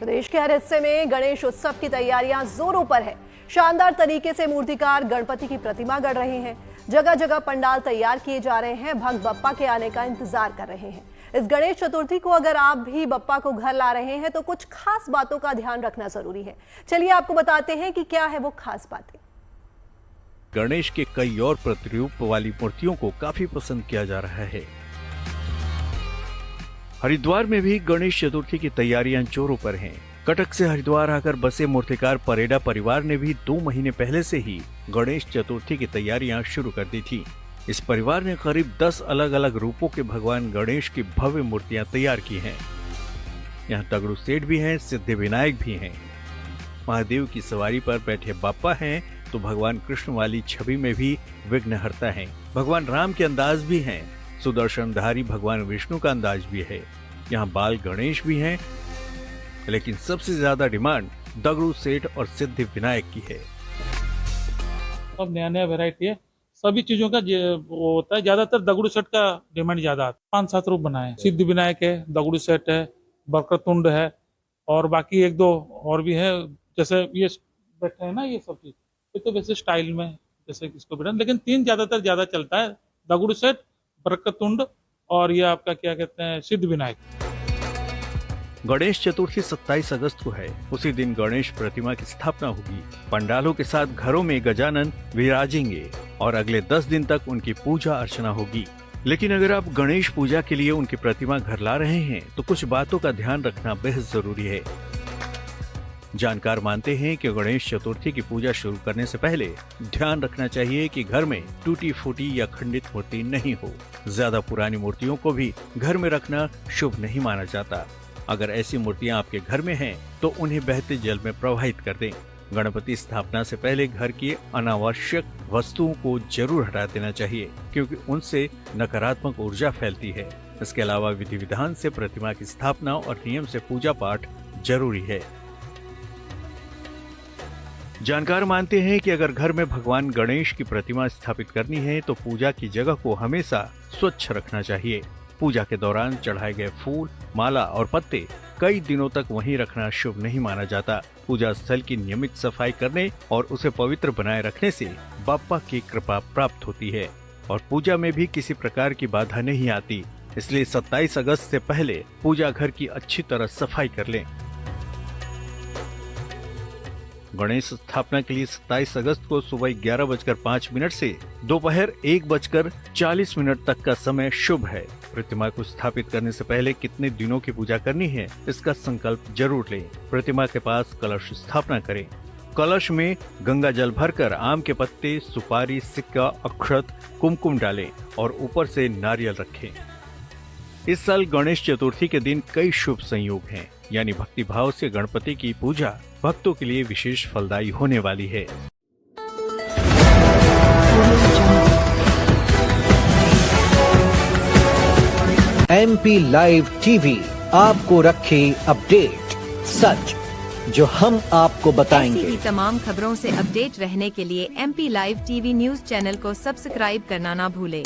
प्रदेश के हर हिस्से में गणेश उत्सव की तैयारियां जोरों पर है। शानदार तरीके से मूर्तिकार गणपति की प्रतिमा गढ़ रहे हैं। जगह जगह पंडाल तैयार किए जा रहे हैं। भक्त बप्पा के आने का इंतजार कर रहे हैं। इस गणेश चतुर्थी को अगर आप भी बप्पा को घर ला रहे हैं तो कुछ खास बातों का ध्यान रखना जरूरी है। चलिए आपको बताते हैं कि क्या है वो खास बातें। गणेश के कई और प्रतिरूप वाली मूर्तियों को काफी पसंद किया जा रहा है। हरिद्वार में भी गणेश चतुर्थी की तैयारियां जोरों पर हैं। कटक से हरिद्वार आकर बसे मूर्तिकार परेडा परिवार ने भी 2 महीने पहले से ही गणेश चतुर्थी की तैयारियां शुरू कर दी थी। इस परिवार ने करीब 10 अलग अलग रूपों के भगवान गणेश की भव्य मूर्तियां तैयार की हैं। यहाँ तगड़ू सेठ भी हैं, सिद्धि विनायक भी हैं। महादेव की सवारी पर बैठे बाप्पा हैं तो भगवान कृष्ण वाली छवि में भी विघ्नहर्ता हैं। भगवान राम के अंदाज भी हैं। सुदर्शनधारी भगवान विष्णु का अंदाज भी है। यहाँ बाल गणेश भी हैं, लेकिन सबसे ज्यादा डिमांड दगड़ू सेठ और सिद्धि विनायक की है। अब नया नया वेरायटी है, सभी चीजों का वो होता है। ज्यादातर दगड़ू सेठ का डिमांड ज्यादा आता है। 5-7 रूप बनाए, सिद्धि विनायक है, दगड़ू सेठ है, बरकतुंड है और बाकी 1-2 और भी है। जैसे ये बैठे है ना, ये सब चीज ये तो वैसे स्टाइल में जैसे किसको बैठा, लेकिन 3 ज्यादातर ज्यादा चलता है, दगड़ू सेठ, बरकतुंड और ये आपका क्या कहते हैं, सिद्धि विनायक। गणेश चतुर्थी 27 अगस्त को है। उसी दिन गणेश प्रतिमा की स्थापना होगी। पंडालों के साथ घरों में गजानन विराजेंगे और अगले 10 दिन तक उनकी पूजा अर्चना होगी। लेकिन अगर आप गणेश पूजा के लिए उनकी प्रतिमा घर ला रहे हैं तो कुछ बातों का ध्यान रखना बेहद जरूरी है। जानकार मानते हैं कि गणेश चतुर्थी की पूजा शुरू करने से पहले ध्यान रखना चाहिए कि घर में टूटी फूटी या खंडित मूर्ति नहीं हो। ज्यादा पुरानी मूर्तियों को भी घर में रखना शुभ नहीं माना जाता। अगर ऐसी मूर्तियां आपके घर में हैं, तो उन्हें बहते जल में प्रवाहित कर दें। गणपति स्थापना से पहले घर की अनावश्यक वस्तुओं को जरूर हटा देना चाहिए, क्योंकि उनसे नकारात्मक ऊर्जा फैलती है। इसके अलावा विधि विधान से प्रतिमा की स्थापना और नियम से पूजा पाठ जरूरी है। जानकार मानते हैं कि अगर घर में भगवान गणेश की प्रतिमा स्थापित करनी है तो पूजा की जगह को हमेशा स्वच्छ रखना चाहिए। पूजा के दौरान चढ़ाए गए फूल, माला और पत्ते कई दिनों तक वहीं रखना शुभ नहीं माना जाता। पूजा स्थल की नियमित सफाई करने और उसे पवित्र बनाए रखने से बाप्पा की कृपा प्राप्त होती है और पूजा में भी किसी प्रकार की बाधा नहीं आती। इसलिए 27 अगस्त से पहले पूजा घर की अच्छी तरह सफाई कर लें। गणेश स्थापना के लिए 27 अगस्त को सुबह 11:05 से दोपहर 1:40 तक का समय शुभ है। प्रतिमा को स्थापित करने से पहले कितने दिनों की पूजा करनी है, इसका संकल्प जरूर लें। प्रतिमा के पास कलश स्थापना करें। कलश में गंगा जल भरकर आम के पत्ते, सुपारी, सिक्का, अक्षत, कुमकुम डालें और ऊपर से नारियल रखें। इस साल गणेश चतुर्थी के दिन कई शुभ संयोग हैं, यानी भक्ति भाव से गणपति की पूजा भक्तों के लिए विशेष फलदायी होने वाली है। MP लाइव टीवी आपको रखे अपडेट, सच जो हम आपको बताएंगे। ऐसी ही तमाम खबरों से अपडेट रहने के लिए MP live TV news channel को सब्सक्राइब करना ना भूले।